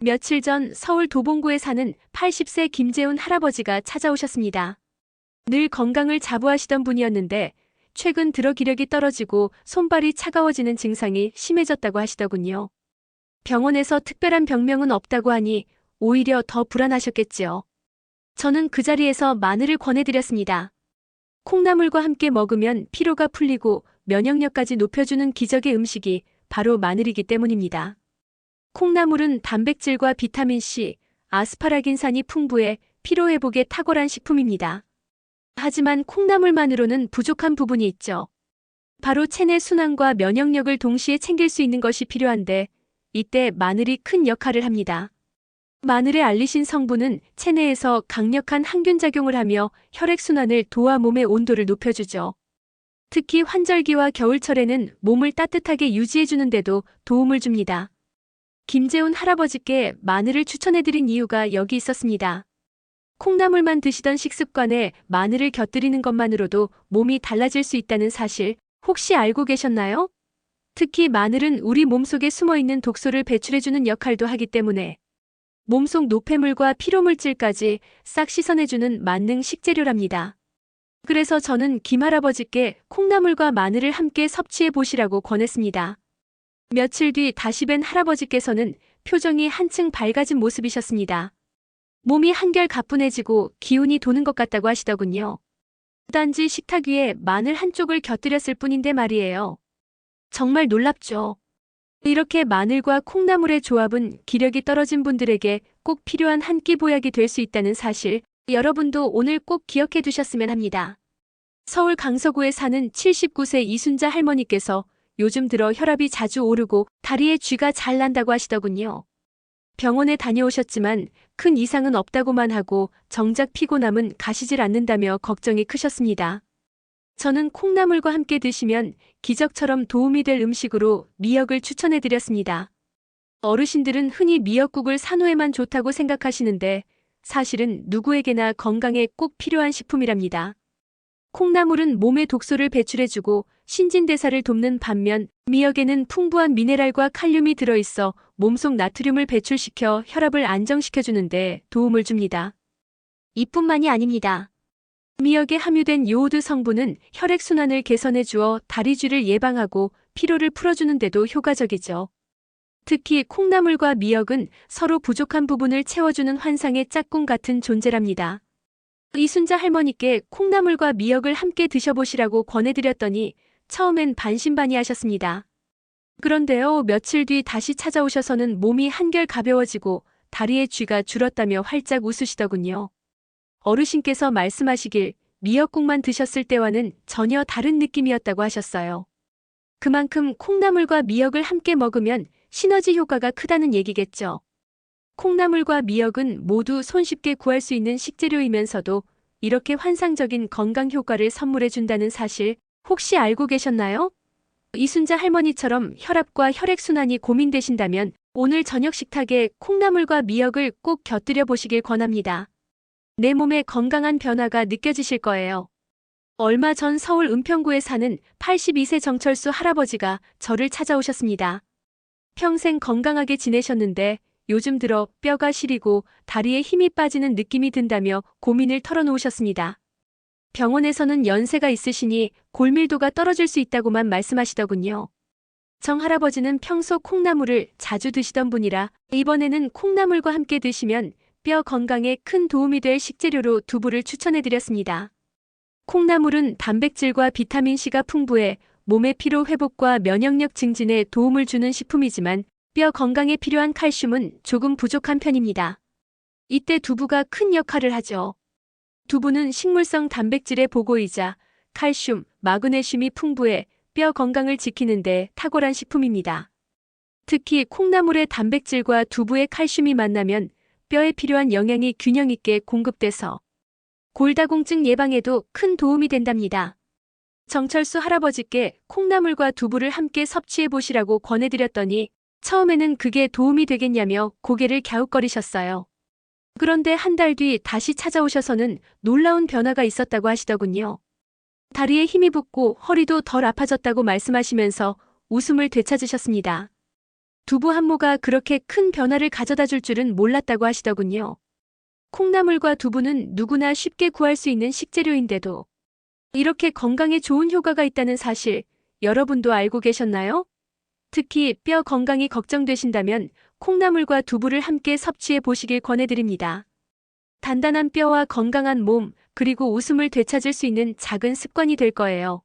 며칠 전 서울 도봉구에 사는 80세 김재훈 할아버지가 찾아오셨습니다. 늘 건강을 자부하시던 분이었는데 최근 들어 기력이 떨어지고 손발이 차가워지는 증상이 심해졌다고 하시더군요. 병원에서 특별한 병명은 없다고 하니 오히려 더 불안하셨겠지요. 저는 그 자리에서 마늘을 권해드렸습니다. 콩나물과 함께 먹으면 피로가 풀리고 면역력까지 높여주는 기적의 음식이 바로 마늘이기 때문입니다. 콩나물은 단백질과 비타민C, 아스파라긴산이 풍부해 피로회복에 탁월한 식품입니다. 하지만 콩나물만으로는 부족한 부분이 있죠. 바로 체내 순환과 면역력을 동시에 챙길 수 있는 것이 필요한데 이때 마늘이 큰 역할을 합니다. 마늘의 알리신 성분은 체내에서 강력한 항균 작용을 하며 혈액순환을 도와 몸의 온도를 높여주죠. 특히 환절기와 겨울철에는 몸을 따뜻하게 유지해주는 데도 도움을 줍니다. 김재훈 할아버지께 마늘을 추천해드린 이유가 여기 있었습니다. 콩나물만 드시던 식습관에 마늘을 곁들이는 것만으로도 몸이 달라질 수 있다는 사실 혹시 알고 계셨나요? 특히 마늘은 우리 몸속에 숨어있는 독소를 배출해주는 역할도 하기 때문에 몸속 노폐물과 피로물질까지 싹 씻어내주는 만능 식재료랍니다. 그래서 저는 김할아버지께 콩나물과 마늘을 함께 섭취해 보시라고 권했습니다. 며칠 뒤 다시 뵌 할아버지께서는 표정이 한층 밝아진 모습이셨습니다. 몸이 한결 가뿐해지고 기운이 도는 것 같다고 하시더군요. 단지 식탁 위에 마늘 한쪽을 곁들였을 뿐인데 말이에요. 정말 놀랍죠. 이렇게 마늘과 콩나물의 조합은 기력이 떨어진 분들에게 꼭 필요한 한 끼 보약이 될 수 있다는 사실, 여러분도 오늘 꼭 기억해 두셨으면 합니다. 서울 강서구에 사는 79세 이순자 할머니께서 요즘 들어 혈압이 자주 오르고 다리에 쥐가 잘 난다고 하시더군요. 병원에 다녀오셨지만 큰 이상은 없다고만 하고 정작 피곤함은 가시질 않는다며 걱정이 크셨습니다. 저는 콩나물과 함께 드시면 기적처럼 도움이 될 음식으로 미역을 추천해드렸습니다. 어르신들은 흔히 미역국을 산후에만 좋다고 생각하시는데 사실은 누구에게나 건강에 꼭 필요한 식품이랍니다. 콩나물은 몸의 독소를 배출해주고 신진대사를 돕는 반면 미역에는 풍부한 미네랄과 칼륨이 들어있어 몸속 나트륨을 배출시켜 혈압을 안정시켜주는데 도움을 줍니다. 이뿐만이 아닙니다. 미역에 함유된 요오드 성분은 혈액순환을 개선해 주어 다리쥐를 예방하고 피로를 풀어주는 데도 효과적이죠. 특히 콩나물과 미역은 서로 부족한 부분을 채워주는 환상의 짝꿍 같은 존재랍니다. 이순자 할머니께 콩나물과 미역을 함께 드셔보시라고 권해드렸더니 처음엔 반신반의하셨습니다. 그런데요, 며칠 뒤 다시 찾아오셔서는 몸이 한결 가벼워지고 다리의 쥐가 줄었다며 활짝 웃으시더군요. 어르신께서 말씀하시길 미역국만 드셨을 때와는 전혀 다른 느낌이었다고 하셨어요. 그만큼 콩나물과 미역을 함께 먹으면 시너지 효과가 크다는 얘기겠죠. 콩나물과 미역은 모두 손쉽게 구할 수 있는 식재료이면서도 이렇게 환상적인 건강 효과를 선물해 준다는 사실 혹시 알고 계셨나요? 이순자 할머니처럼 혈압과 혈액순환이 고민되신다면 오늘 저녁 식탁에 콩나물과 미역을 꼭 곁들여 보시길 권합니다. 내 몸에 건강한 변화가 느껴지실 거예요. 얼마 전 서울 은평구에 사는 82세 정철수 할아버지가 저를 찾아오셨습니다. 평생 건강하게 지내셨는데 요즘 들어 뼈가 시리고 다리에 힘이 빠지는 느낌이 든다며 고민을 털어놓으셨습니다. 병원에서는 연세가 있으시니 골밀도가 떨어질 수 있다고만 말씀하시더군요. 정 할아버지는 평소 콩나물을 자주 드시던 분이라 이번에는 콩나물과 함께 드시면 뼈 건강에 큰 도움이 될 식재료로 두부를 추천해드렸습니다. 콩나물은 단백질과 비타민C가 풍부해 몸의 피로 회복과 면역력 증진에 도움을 주는 식품이지만 뼈 건강에 필요한 칼슘은 조금 부족한 편입니다. 이때 두부가 큰 역할을 하죠. 두부는 식물성 단백질의 보고이자 칼슘, 마그네슘이 풍부해 뼈 건강을 지키는 데 탁월한 식품입니다. 특히 콩나물의 단백질과 두부의 칼슘이 만나면 뼈에 필요한 영양이 균형 있게 공급돼서 골다공증 예방에도 큰 도움이 된답니다. 정철수 할아버지께 콩나물과 두부를 함께 섭취해 보시라고 권해드렸더니 처음에는 그게 도움이 되겠냐며 고개를 갸웃거리셨어요. 그런데 한 달 뒤 다시 찾아오셔서는 놀라운 변화가 있었다고 하시더군요. 다리에 힘이 붙고 허리도 덜 아파졌다고 말씀하시면서 웃음을 되찾으셨습니다. 두부 한 모가 그렇게 큰 변화를 가져다 줄 줄은 몰랐다고 하시더군요. 콩나물과 두부는 누구나 쉽게 구할 수 있는 식재료인데도 이렇게 건강에 좋은 효과가 있다는 사실 여러분도 알고 계셨나요? 특히 뼈 건강이 걱정되신다면 콩나물과 두부를 함께 섭취해 보시길 권해드립니다. 단단한 뼈와 건강한 몸, 그리고 웃음을 되찾을 수 있는 작은 습관이 될 거예요.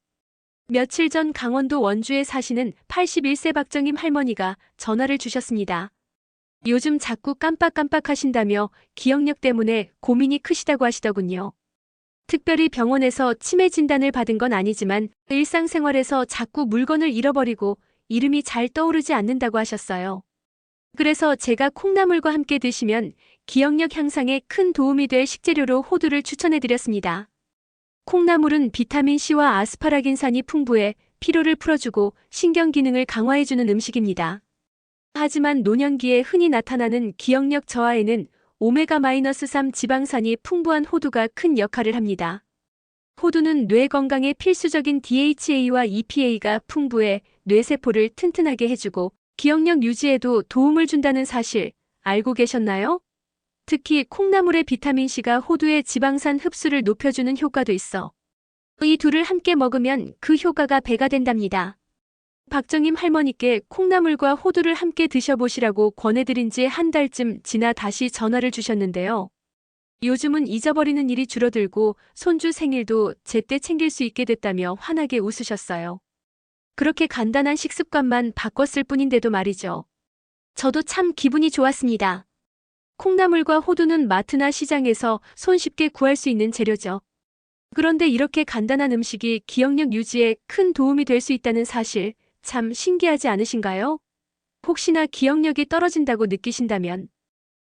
며칠 전 강원도 원주에 사시는 81세 박정임 할머니가 전화를 주셨습니다. 요즘 자꾸 깜빡깜빡하신다며 기억력 때문에 고민이 크시다고 하시더군요. 특별히 병원에서 치매 진단을 받은 건 아니지만 일상생활에서 자꾸 물건을 잃어버리고 이름이 잘 떠오르지 않는다고 하셨어요. 그래서 제가 콩나물과 함께 드시면 기억력 향상에 큰 도움이 될 식재료로 호두를 추천해드렸습니다. 콩나물은 비타민C와 아스파라긴산이 풍부해 피로를 풀어주고 신경 기능을 강화해주는 음식입니다. 하지만 노년기에 흔히 나타나는 기억력 저하에는 오메가-3 지방산이 풍부한 호두가 큰 역할을 합니다. 호두는 뇌 건강에 필수적인 DHA와 EPA가 풍부해 뇌세포를 튼튼하게 해주고 기억력 유지에도 도움을 준다는 사실 알고 계셨나요? 특히 콩나물의 비타민C가 호두의 지방산 흡수를 높여주는 효과도 있어 이 둘을 함께 먹으면 그 효과가 배가 된답니다. 박정임 할머니께 콩나물과 호두를 함께 드셔보시라고 권해드린 지 한 달쯤 지나 다시 전화를 주셨는데요. 요즘은 잊어버리는 일이 줄어들고 손주 생일도 제때 챙길 수 있게 됐다며 환하게 웃으셨어요. 그렇게 간단한 식습관만 바꿨을 뿐인데도 말이죠. 저도 참 기분이 좋았습니다. 콩나물과 호두는 마트나 시장에서 손쉽게 구할 수 있는 재료죠. 그런데 이렇게 간단한 음식이 기억력 유지에 큰 도움이 될 수 있다는 사실 참 신기하지 않으신가요? 혹시나 기억력이 떨어진다고 느끼신다면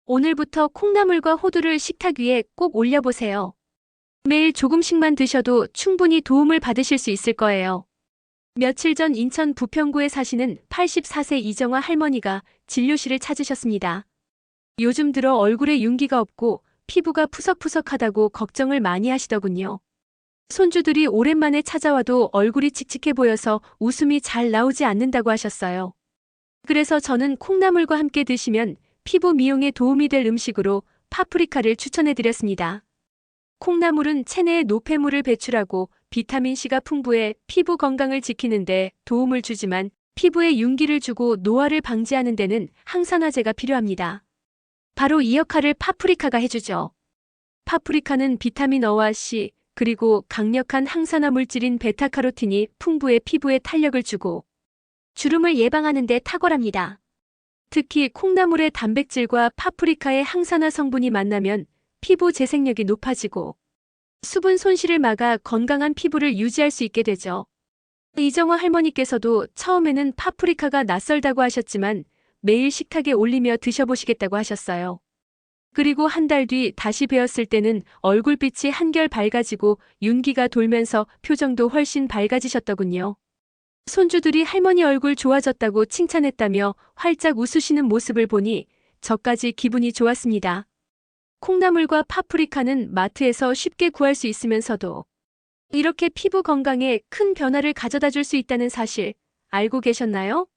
오늘부터 콩나물과 호두를 식탁 위에 꼭 올려보세요. 매일 조금씩만 드셔도 충분히 도움을 받으실 수 있을 거예요. 며칠 전 인천 부평구에 사시는 84세 이정화 할머니가 진료실을 찾으셨습니다. 요즘 들어 얼굴에 윤기가 없고 피부가 푸석푸석하다고 걱정을 많이 하시더군요. 손주들이 오랜만에 찾아와도 얼굴이 칙칙해 보여서 웃음이 잘 나오지 않는다고 하셨어요. 그래서 저는 콩나물과 함께 드시면 피부 미용에 도움이 될 음식으로 파프리카를 추천해드렸습니다. 콩나물은 체내에 노폐물을 배출하고 비타민C가 풍부해 피부 건강을 지키는데 도움을 주지만 피부에 윤기를 주고 노화를 방지하는 데는 항산화제가 필요합니다. 바로 이 역할을 파프리카가 해주죠. 파프리카는 비타민 O와 C, 그리고 강력한 항산화 물질인 베타카로틴이 풍부해 피부에 탄력을 주고 주름을 예방하는 데 탁월합니다. 특히 콩나물의 단백질과 파프리카의 항산화 성분이 만나면 피부 재생력이 높아지고 수분 손실을 막아 건강한 피부를 유지할 수 있게 되죠. 이정화 할머니께서도 처음에는 파프리카가 낯설다고 하셨지만 매일 식탁에 올리며 드셔보시겠다고 하셨어요. 그리고 한 달 뒤 다시 배웠을 때는 얼굴빛이 한결 밝아지고 윤기가 돌면서 표정도 훨씬 밝아지셨더군요. 손주들이 할머니 얼굴 좋아졌다고 칭찬했다며 활짝 웃으시는 모습을 보니 저까지 기분이 좋았습니다. 콩나물과 파프리카는 마트에서 쉽게 구할 수 있으면서도 이렇게 피부 건강에 큰 변화를 가져다 줄 수 있다는 사실 알고 계셨나요?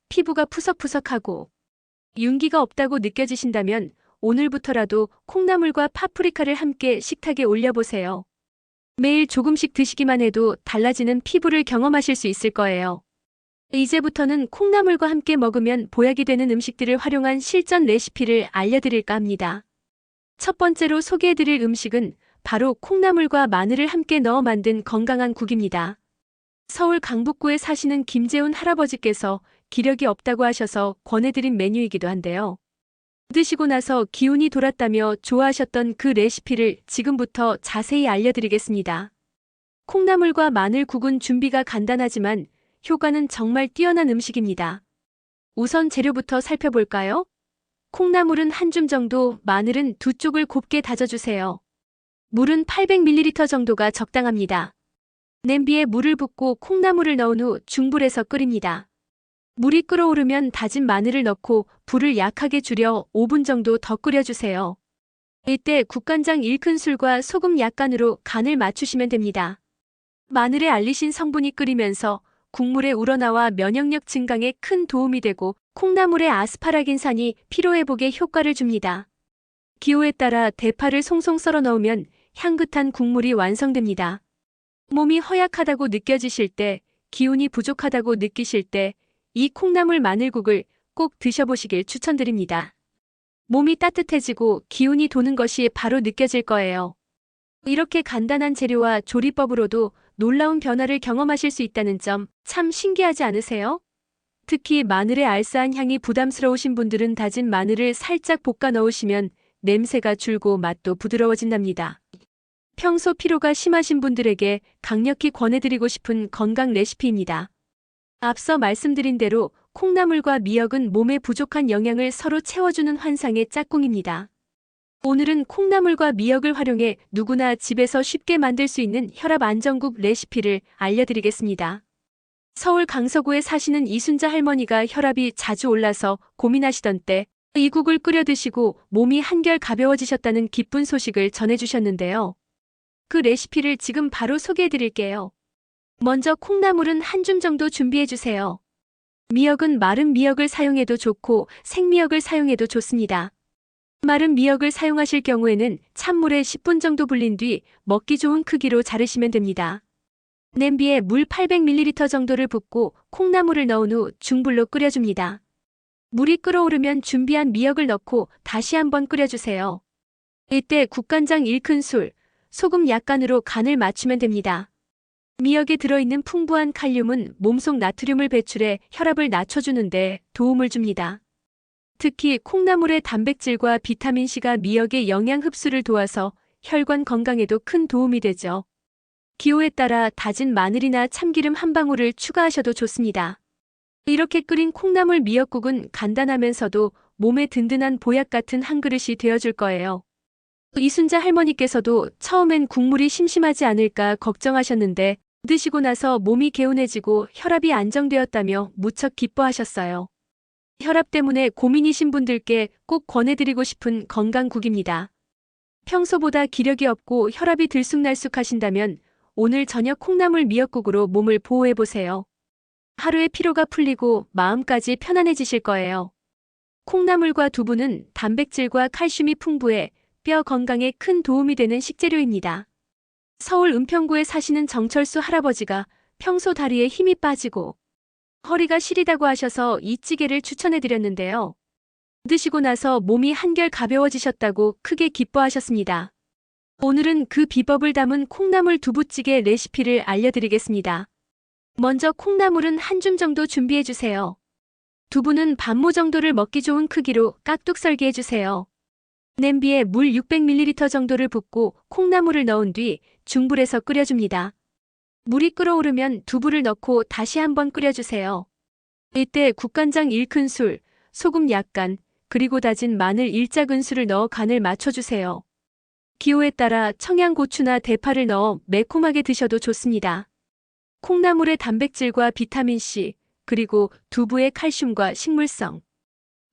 피부가 푸석푸석하고 윤기가 없다고 느껴지신다면 오늘부터라도 콩나물과 파프리카를 함께 식탁에 올려보세요. 매일 조금씩 드시기만 해도 달라지는 피부를 경험하실 수 있을 거예요. 이제부터는 콩나물과 함께 먹으면 보약이 되는 음식들을 활용한 실전 레시피를 알려드릴까 합니다. 첫 번째로 소개해드릴 음식은 바로 콩나물과 마늘을 함께 넣어 만든 건강한 국입니다. 서울 강북구에 사시는 김재훈 할아버지께서 기력이 없다고 하셔서 권해드린 메뉴이기도 한데요. 드시고 나서 기운이 돌았다며 좋아하셨던 그 레시피를 지금부터 자세히 알려드리겠습니다. 콩나물과 마늘국은 준비가 간단하지만 효과는 정말 뛰어난 음식입니다. 우선 재료부터 살펴볼까요? 콩나물은 한 줌 정도, 마늘은 두 쪽을 곱게 다져주세요. 물은 800ml 정도가 적당합니다. 냄비에 물을 붓고 콩나물을 넣은 후 중불에서 끓입니다. 물이 끓어오르면 다진 마늘을 넣고 불을 약하게 줄여 5분 정도 더 끓여주세요. 이때 국간장 1큰술과 소금 약간으로 간을 맞추시면 됩니다. 마늘의 알리신 성분이 끓이면서 국물에 우러나와 면역력 증강에 큰 도움이 되고 콩나물의 아스파라긴산이 피로회복에 효과를 줍니다. 기호에 따라 대파를 송송 썰어 넣으면 향긋한 국물이 완성됩니다. 몸이 허약하다고 느껴지실 때, 기운이 부족하다고 느끼실 때, 이 콩나물 마늘국을 꼭 드셔보시길 추천드립니다. 몸이 따뜻해지고 기운이 도는 것이 바로 느껴질 거예요. 이렇게 간단한 재료와 조리법으로도 놀라운 변화를 경험하실 수 있다는 점 참 신기하지 않으세요? 특히 마늘의 알싸한 향이 부담스러우신 분들은 다진 마늘을 살짝 볶아 넣으시면 냄새가 줄고 맛도 부드러워진답니다. 평소 피로가 심하신 분들에게 강력히 권해드리고 싶은 건강 레시피입니다. 앞서 말씀드린 대로 콩나물과 미역은 몸에 부족한 영양을 서로 채워주는 환상의 짝꿍입니다. 오늘은 콩나물과 미역을 활용해 누구나 집에서 쉽게 만들 수 있는 혈압 안정국 레시피를 알려드리겠습니다. 서울 강서구에 사시는 이순자 할머니가 혈압이 자주 올라서 고민하시던 때 이 국을 끓여 드시고 몸이 한결 가벼워지셨다는 기쁜 소식을 전해주셨는데요. 그 레시피를 지금 바로 소개해드릴게요. 먼저 콩나물은 한 줌 정도 준비해주세요. 미역은 마른 미역을 사용해도 좋고 생미역을 사용해도 좋습니다. 마른 미역을 사용하실 경우에는 찬물에 10분 정도 불린 뒤 먹기 좋은 크기로 자르시면 됩니다. 냄비에 물 800ml 정도를 붓고 콩나물을 넣은 후 중불로 끓여줍니다. 물이 끓어오르면 준비한 미역을 넣고 다시 한번 끓여주세요. 이때 국간장 1큰술, 소금 약간으로 간을 맞추면 됩니다. 미역에 들어있는 풍부한 칼륨은 몸속 나트륨을 배출해 혈압을 낮춰주는데 도움을 줍니다. 특히 콩나물의 단백질과 비타민C가 미역의 영양 흡수를 도와서 혈관 건강에도 큰 도움이 되죠. 기호에 따라 다진 마늘이나 참기름 한 방울을 추가하셔도 좋습니다. 이렇게 끓인 콩나물 미역국은 간단하면서도 몸에 든든한 보약 같은 한 그릇이 되어줄 거예요. 이순자 할머니께서도 처음엔 국물이 심심하지 않을까 걱정하셨는데 드시고 나서 몸이 개운해지고 혈압이 안정되었다며 무척 기뻐하셨어요. 혈압 때문에 고민이신 분들께 꼭 권해드리고 싶은 건강국입니다. 평소보다 기력이 없고 혈압이 들쑥날쑥하신다면 오늘 저녁 콩나물 미역국으로 몸을 보호해보세요. 하루의 피로가 풀리고 마음까지 편안해지실 거예요. 콩나물과 두부는 단백질과 칼슘이 풍부해 뼈 건강에 큰 도움이 되는 식재료입니다. 서울 은평구에 사시는 정철수 할아버지가 평소 다리에 힘이 빠지고 허리가 시리다고 하셔서 이 찌개를 추천해드렸는데요. 드시고 나서 몸이 한결 가벼워지셨다고 크게 기뻐하셨습니다. 오늘은 그 비법을 담은 콩나물 두부찌개 레시피를 알려드리겠습니다. 먼저 콩나물은 한 줌 정도 준비해주세요. 두부는 반모 정도를 먹기 좋은 크기로 깍둑 썰기 해주세요. 냄비에 물 600ml 정도를 붓고 콩나물을 넣은 뒤 중불에서 끓여줍니다. 물이 끓어오르면 두부를 넣고 다시 한번 끓여주세요. 이때 국간장 1큰술, 소금 약간, 그리고 다진 마늘 1작은술을 넣어 간을 맞춰주세요. 기호에 따라 청양고추나 대파를 넣어 매콤하게 드셔도 좋습니다. 콩나물의 단백질과 비타민C, 그리고 두부의 칼슘과 식물성.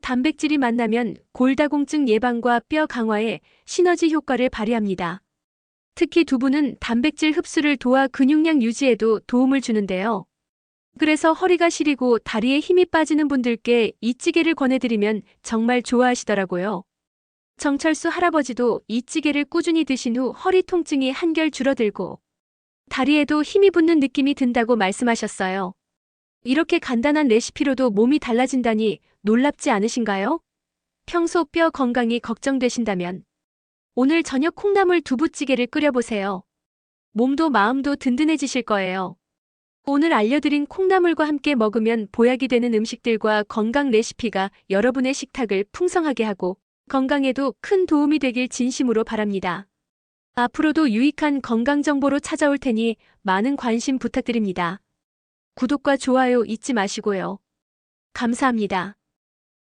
단백질이 만나면 골다공증 예방과 뼈 강화에 시너지 효과를 발휘합니다. 특히 두부는 단백질 흡수를 도와 근육량 유지에도 도움을 주는데요. 그래서 허리가 시리고 다리에 힘이 빠지는 분들께 이 찌개를 권해드리면 정말 좋아하시더라고요. 정철수 할아버지도 이 찌개를 꾸준히 드신 후 허리 통증이 한결 줄어들고 다리에도 힘이 붙는 느낌이 든다고 말씀하셨어요. 이렇게 간단한 레시피로도 몸이 달라진다니 놀랍지 않으신가요? 평소 뼈 건강이 걱정되신다면 오늘 저녁 콩나물 두부찌개를 끓여보세요. 몸도 마음도 든든해지실 거예요. 오늘 알려드린 콩나물과 함께 먹으면 보약이 되는 음식들과 건강 레시피가 여러분의 식탁을 풍성하게 하고 건강에도 큰 도움이 되길 진심으로 바랍니다. 앞으로도 유익한 건강 정보로 찾아올 테니 많은 관심 부탁드립니다. 구독과 좋아요 잊지 마시고요. 감사합니다.